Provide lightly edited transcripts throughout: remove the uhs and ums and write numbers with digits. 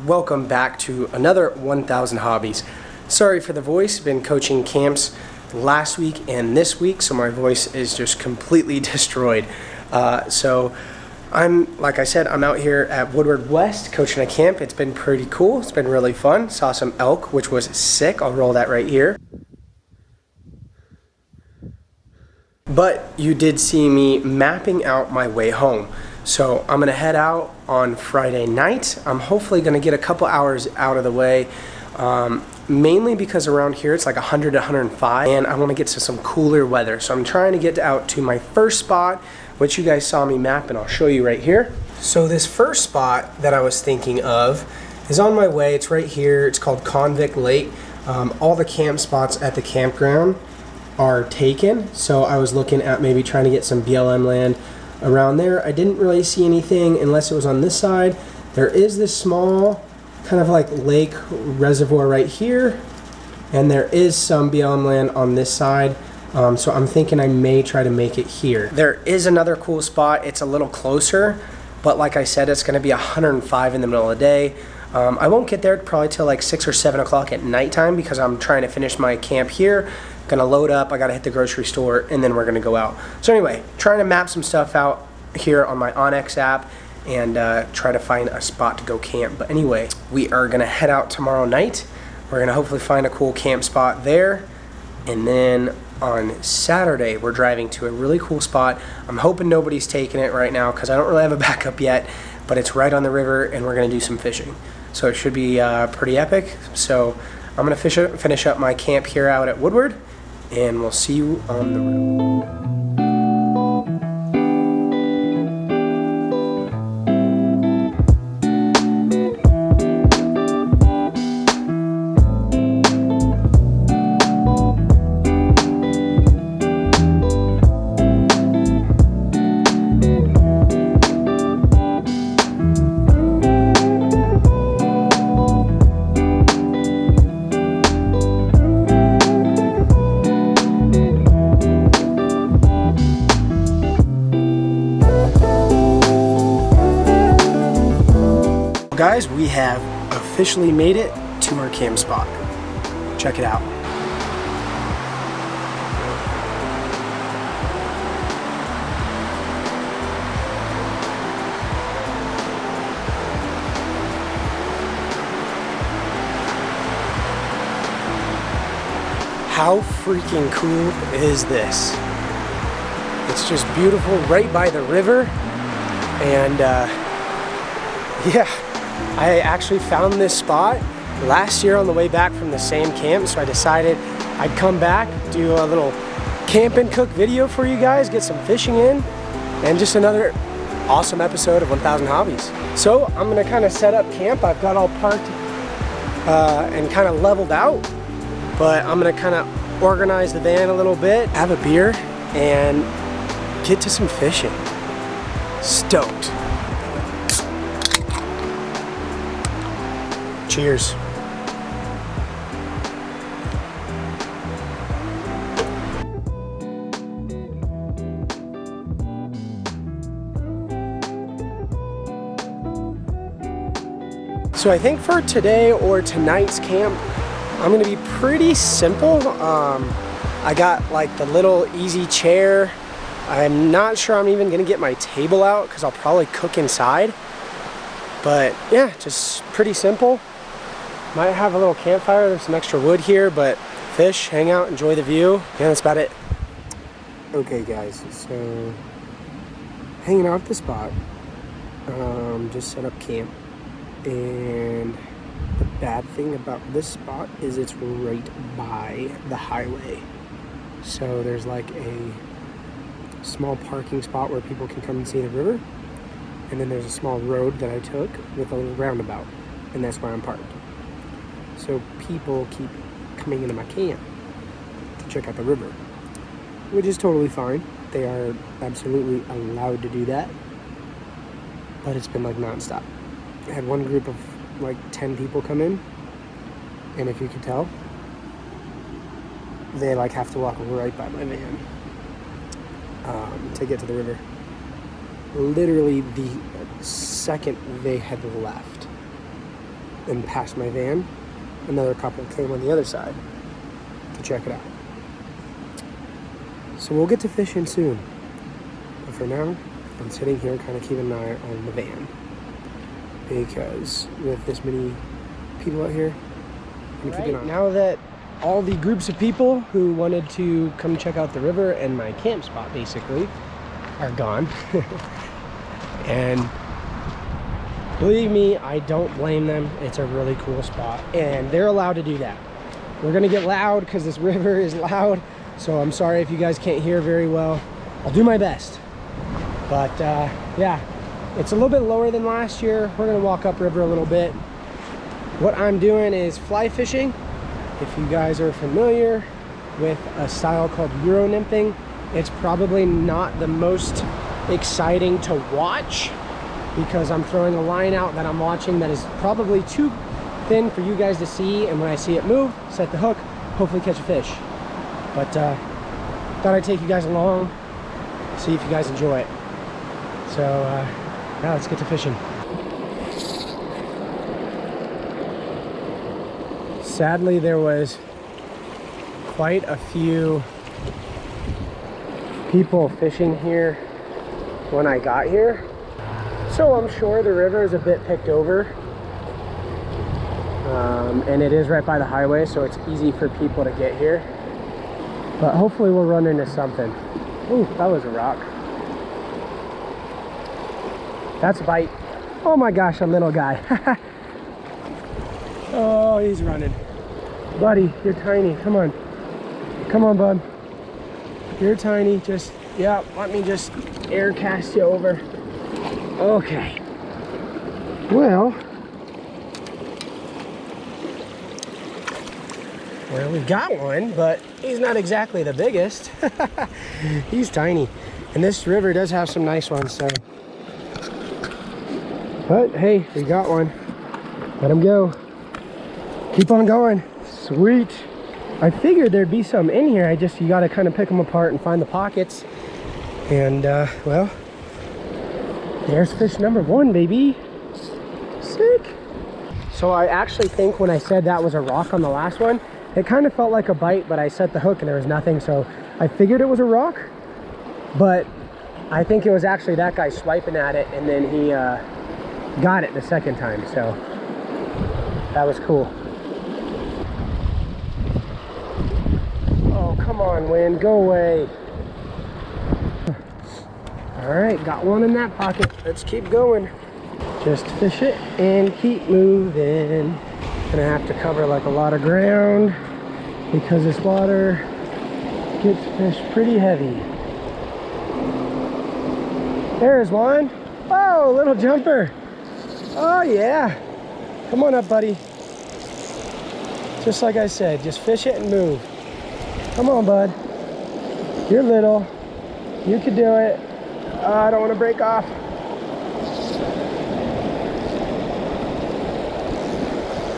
welcome back to another 1000 Hobbies. Sorry for the voice, been coaching camps last week and this week, so my voice is just completely destroyed. Like I said, I'm out here at Woodward West coaching a camp. It's been pretty cool, it's been really fun. Saw some elk, which was sick. I'll roll that right here. But you did see me mapping out my way home. So I'm gonna head out on Friday night. I'm hopefully gonna get a couple hours out of the way, mainly because around here it's like 100 to 105 and I wanna get to some cooler weather. So I'm trying to get out to my first spot, which you guys saw me map, and I'll show you right here. So this first spot that I was thinking of is on my way. It's right here. It's called Convict Lake. All the camp spots at the campground are taken, so I was looking at maybe trying to get some BLM land around there. I didn't really see anything unless it was on this side. There is this small kind of like lake reservoir right here, and there is some BLM land on this side. So I'm thinking I may try to make it here. There is another cool spot. It's a little closer, but like I said, it's gonna be 105 in the middle of the day. I won't get there probably till like 6 or 7 o'clock at nighttime because I'm trying to finish my camp here. Gonna load up, I gotta hit the grocery store, and then we're gonna go out. So anyway, trying to map some stuff out here on my Onyx app and try to find a spot to go camp. But anyway, we are gonna head out tomorrow night. We're gonna hopefully find a cool camp spot there. And then on Saturday, we're driving to a really cool spot. I'm hoping nobody's taking it right now because I don't really have a backup yet, but it's right on the river and we're gonna do some fishing. So it should be pretty epic. So I'm gonna finish up my camp here out at Woodward, and we'll see you on the road. Guys, we have officially made it to our camp spot. Check it out. How freaking cool is this? It's just beautiful, right by the river, and yeah. I actually found this spot last year on the way back from the same camp, so I decided I'd come back, do a little camp and cook video for you guys, get some fishing in, and just another awesome episode of 1000 Hobbies. So I'm gonna kind of set up camp. I've got all parked and kind of leveled out, but I'm gonna kind of organize the van a little bit, have a beer, and get to some fishing. Stoked. Cheers. So I think for today or tonight's camp, I'm gonna be pretty simple. I got like the little easy chair. I'm not sure I'm even gonna get my table out because I'll probably cook inside. But yeah, just pretty simple. Might have a little campfire, there's some extra wood here, but fish, hang out, enjoy the view. Yeah, that's about it. Okay guys, so hanging out at the spot, just set up camp. And the bad thing about this spot is it's right by the highway. So there's like a small parking spot where people can come and see the river. And then there's a small road that I took with a little roundabout, and that's where I'm parked. So people keep coming into my camp to check out the river, which is totally fine. They are absolutely allowed to do that, but it's been like nonstop. I had one group of like 10 people come in, and if you could tell, they like have to walk right by my van to get to the river. Literally the second they had left, and past my van, another couple came on the other side to check it out. So we'll get to fishing soon. But for now, I'm sitting here kind of keeping an eye on the van, because with this many people out here, I'm keeping an eye. Now that all the groups of people who wanted to come check out the river and my camp spot basically are gone. And believe me, I don't blame them. It's a really cool spot and they're allowed to do that. We're gonna get loud because this river is loud, so I'm sorry if you guys can't hear very well. I'll do my best. But yeah, it's a little bit lower than last year. We're gonna walk upriver a little bit. What I'm doing is fly fishing. If you guys are familiar with a style called Euro nymphing, it's probably not the most exciting to watch because I'm throwing a line out that I'm watching that is probably too thin for you guys to see, and when I see it move, set the hook, hopefully catch a fish. But thought I'd take you guys along, see if you guys enjoy it. So now let's get to fishing. Sadly, there was quite a few people fishing here when I got here. So I'm sure the river is a bit picked over. And it is right by the highway, so it's easy for people to get here. But hopefully we'll run into something. Ooh, that was a rock. That's a bite. Oh my gosh, a little guy. Oh, he's running. Buddy, you're tiny. Come on. Come on, bud. You're tiny. Just, yeah, let me just air cast you over. Okay. Well, we got one, but he's not exactly the biggest. He's tiny. And this river does have some nice ones, so. But hey, we got one. Let him go. Keep on going. Sweet. I figured there'd be some in here. You gotta kind of pick them apart and find the pockets. And well, there's fish number one, baby. Sick. So I actually think when I said that was a rock on the last one, it kind of felt like a bite, but I set the hook and there was nothing. So I figured it was a rock, but I think it was actually that guy swiping at it, and then he got it the second time. So that was cool. Come on, wind, go away. All right, got one in that pocket. Let's keep going. Just fish it and keep moving. Gonna have to cover like a lot of ground because this water gets fish pretty heavy. There's one. Oh, little jumper. Oh yeah. Come on up, buddy. Just like I said, just fish it and move. Come on, bud. You're little. You can do it. I don't want to break off.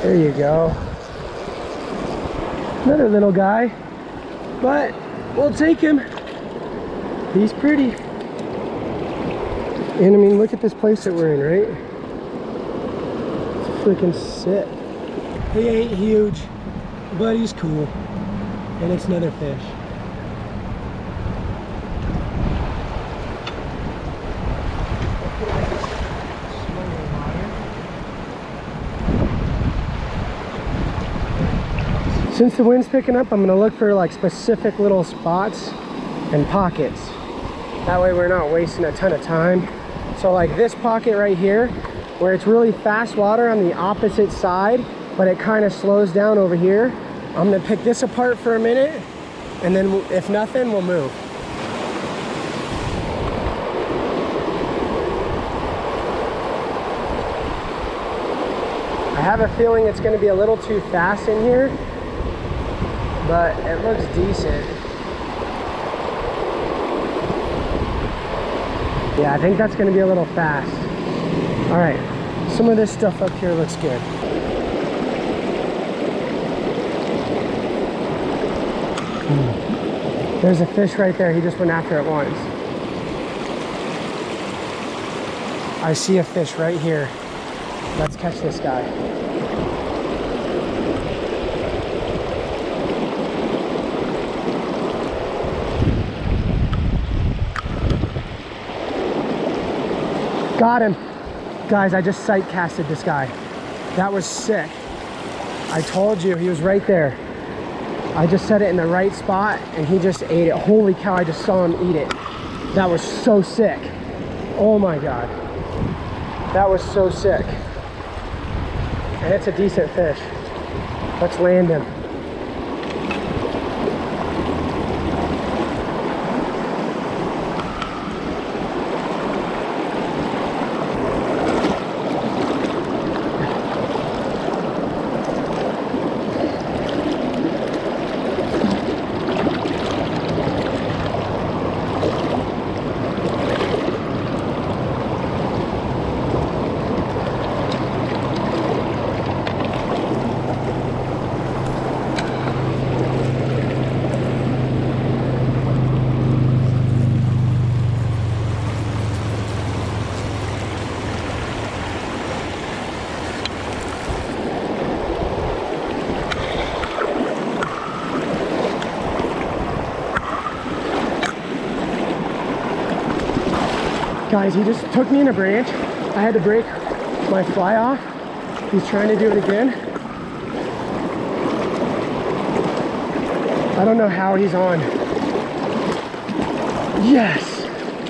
There you go. Another little guy. But we'll take him. He's pretty. And I mean, look at this place that we're in, right? It's freaking sick. He ain't huge, but he's cool. And it's another fish. Since the wind's picking up, I'm gonna look for like specific little spots and pockets. That way we're not wasting a ton of time. So like this pocket right here, where it's really fast water on the opposite side, but it kind of slows down over here. I'm gonna pick this apart for a minute, and then if nothing, we'll move. I have a feeling it's gonna be a little too fast in here, but it looks decent. Yeah, I think that's gonna be a little fast. All right, some of this stuff up here looks good. There's a fish right there. He just went after it once. I see a fish right here. Let's catch this guy. Got him. Guys, I just sight casted this guy. That was sick. I told you, he was right there. I just set it in the right spot and he just ate it. Holy cow, I just saw him eat it. That was so sick. Oh my God. That was so sick. And it's a decent fish. Let's land him. Guys, he just took me in a branch. I had to break my fly off. He's trying to do it again. I don't know how he's on. Yes!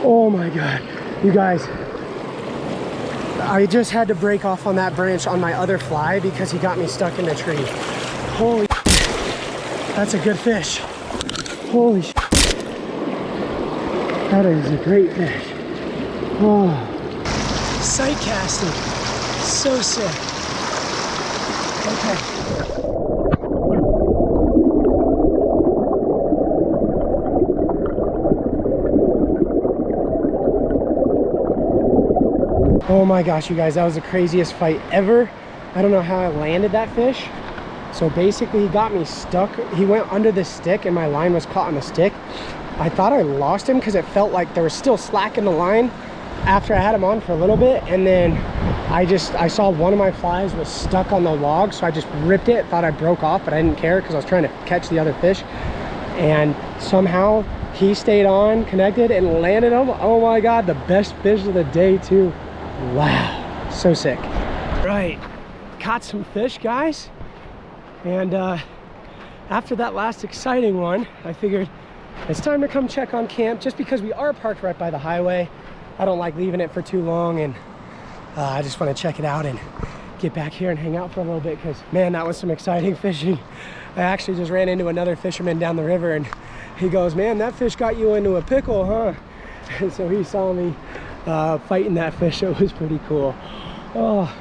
Oh my God. You guys, I just had to break off on that branch on my other fly because he got me stuck in the tree. Holy, that's a good fish. Holy shit. That is a great fish. Oh, sight casting, so sick. Okay. Oh my gosh, you guys, that was the craziest fight ever. I don't know how I landed that fish. So basically he got me stuck. He went under the stick and my line was caught on the stick. I thought I lost him because it felt like there was still slack in the line after I had him on for a little bit, and then I saw one of my flies was stuck on the log, so I just ripped it. Thought I broke off, but I didn't care because I was trying to catch the other fish, and somehow he stayed on, connected, and landed him. Oh my God, the best fish of the day too. Wow, so sick. Right, caught some fish, guys, and after that last exciting one, I figured it's time to come check on camp, just because we are parked right by the highway. I don't like leaving it for too long, and I just want to check it out and get back here and hang out for a little bit, because man, that was some exciting fishing. I actually just ran into another fisherman down the river, and he goes, man, that fish got you into a pickle, huh? And so he saw me fighting that fish. It was pretty cool. Oh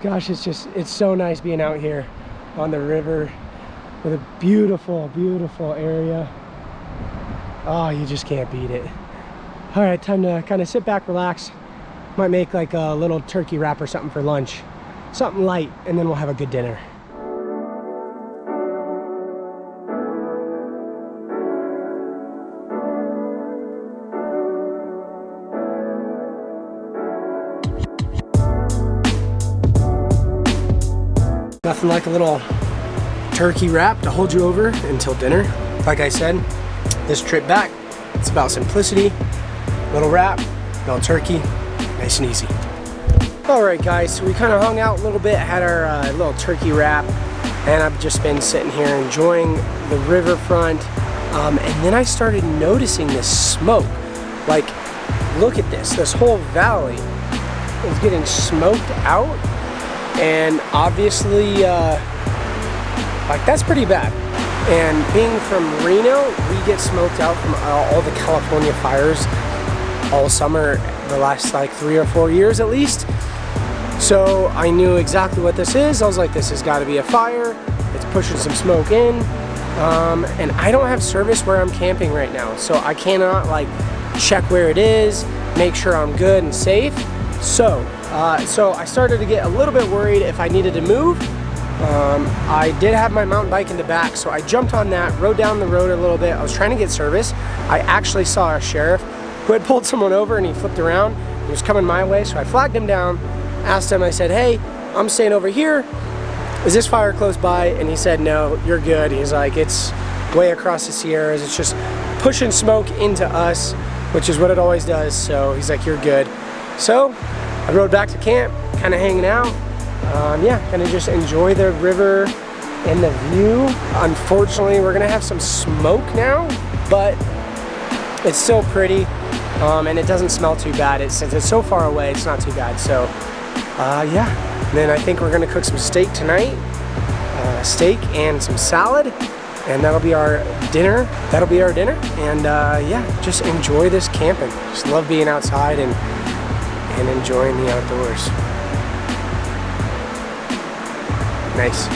gosh, it's so nice being out here on the river with a beautiful, beautiful area. Oh, you just can't beat it. All right, time to kind of sit back, relax. Might make like a little turkey wrap or something for lunch. Something light, and then we'll have a good dinner. Nothing like a little turkey wrap to hold you over until dinner. Like I said, this trip back, it's about simplicity. Little wrap, little turkey, nice and easy. All right, guys, so we kind of hung out a little bit, had our little turkey wrap, and I've just been sitting here enjoying the riverfront. And then I started noticing this smoke. Like, look at this. This whole valley is getting smoked out, and obviously, like, that's pretty bad. And being from Reno, we get smoked out from all the California fires all summer, the last like 3 or 4 years at least. So I knew exactly what this is. I was like, this has got to be a fire. It's pushing some smoke in. And I don't have service where I'm camping right now, so I cannot like check where it is, make sure I'm good and safe. So I started to get a little bit worried if I needed to move. I did have my mountain bike in the back, so I jumped on that, rode down the road a little bit. I was trying to get service. I actually saw a sheriff who had pulled someone over, and he flipped around. He was coming my way, so I flagged him down, asked him, I said, hey, I'm staying over here. Is this fire close by? And he said, no, you're good. He's like, it's way across the Sierras. It's just pushing smoke into us, which is what it always does. So he's like, you're good. So I rode back to camp, kind of hanging out. Yeah, gonna just enjoy the river and the view. Unfortunately, we're gonna have some smoke now, but it's still pretty, and it doesn't smell too bad. Since it's so far away, it's not too bad. So yeah, and then I think we're gonna cook some steak tonight, steak and some salad, and that'll be our dinner. And yeah, just enjoy this camping. Just love being outside and enjoying the outdoors. Nice.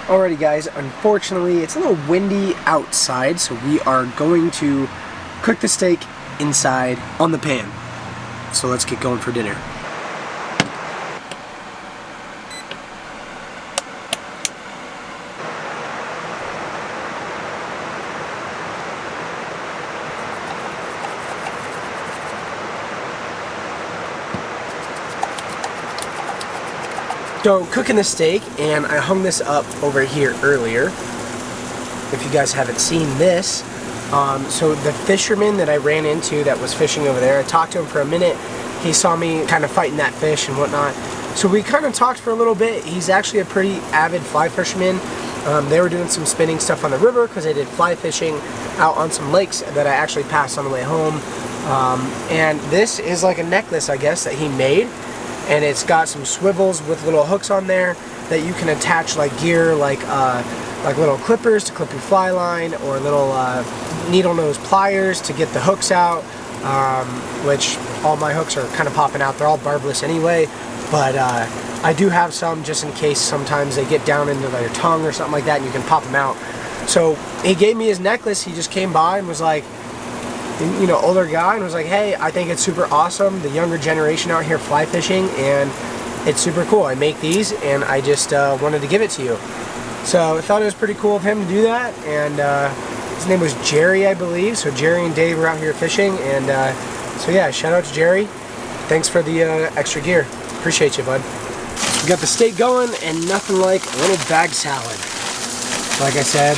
Alrighty guys, unfortunately it's a little windy outside, so we are going to cook the steak inside on the pan. So let's get going for dinner. So cooking the steak, and I hung this up over here earlier, if you guys haven't seen this. So the fisherman that I ran into that was fishing over there, I talked to him for a minute. He saw me kind of fighting that fish and whatnot. So we kind of talked for a little bit. He's actually a pretty avid fly fisherman. They were doing some spinning stuff on the river because they did fly fishing out on some lakes that I actually passed on the way home. And this is like a necklace, I guess, that he made. And it's got some swivels with little hooks on there that you can attach like gear, like little clippers to clip your fly line, or little needle nose pliers to get the hooks out, which all my hooks are kind of popping out. They're all barbless anyway, but I do have some just in case sometimes they get down into their tongue or something like that and you can pop them out. So he gave me his necklace. He just came by and was like, you know, older guy, and was like, hey, I think it's super awesome, the younger generation out here fly fishing, and it's super cool. I make these and I just wanted to give it to you. So I thought it was pretty cool of him to do that, and his name was Jerry, I believe. So Jerry and Dave were out here fishing, and so yeah, shout out to Jerry. Thanks for the extra gear. Appreciate you, bud. We got the steak going, and nothing like a little bag salad. Like I said,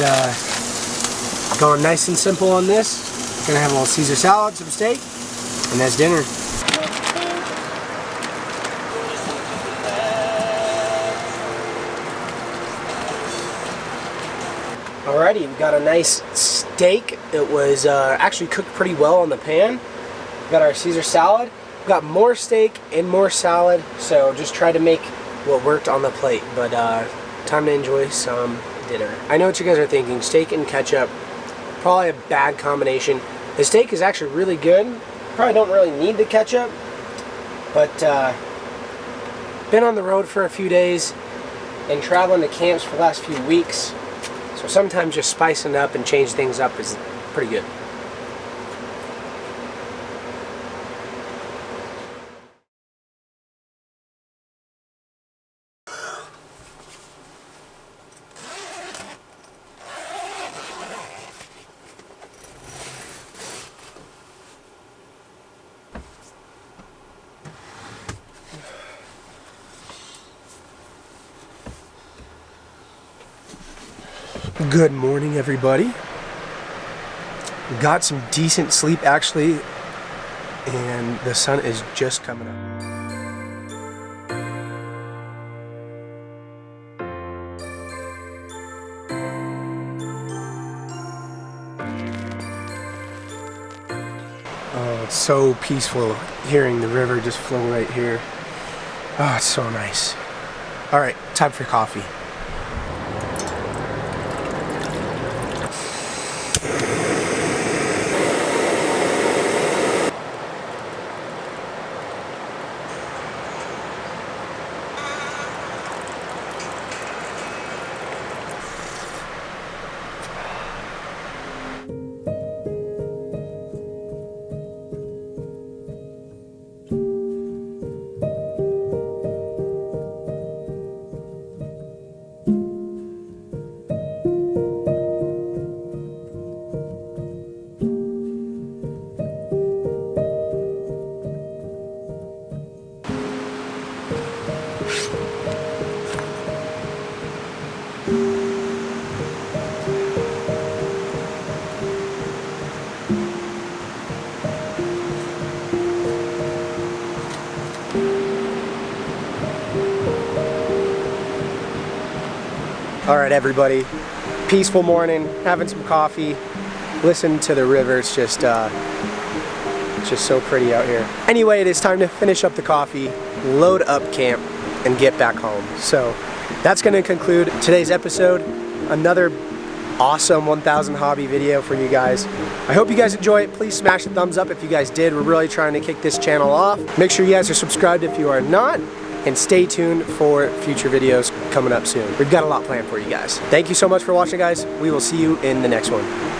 going nice and simple on this. Gonna have a little Caesar salad, some steak, and that's dinner. Alrighty, we got a nice steak. It was actually cooked pretty well on the pan. We got our Caesar salad. We got more steak and more salad, so just try to make what worked on the plate. But time to enjoy some dinner. I know what you guys are thinking. Steak and ketchup, probably a bad combination. The steak is actually really good. Probably don't really need the ketchup, but been on the road for a few days and traveling to camps for the last few weeks. So sometimes just spicing it up and change things up is pretty good. Good morning, everybody. Got some decent sleep actually, and the sun is just coming up. Oh, it's so peaceful hearing the river just flow right here. Oh, it's so nice. All right, time for coffee. All right, everybody. Peaceful morning, having some coffee, listen to the river. It's just so pretty out here. Anyway, it is time to finish up the coffee, load up camp, and get back home. So that's going to conclude today's episode. Another awesome 1000 hobby video for you guys. I hope you guys enjoy it. Please smash the thumbs up if you guys did. We're really trying to kick this channel off. Make sure you guys are subscribed if you are not, and stay tuned for future videos coming up soon. We've got a lot planned for you guys. Thank you so much for watching, guys. We will see you in the next one.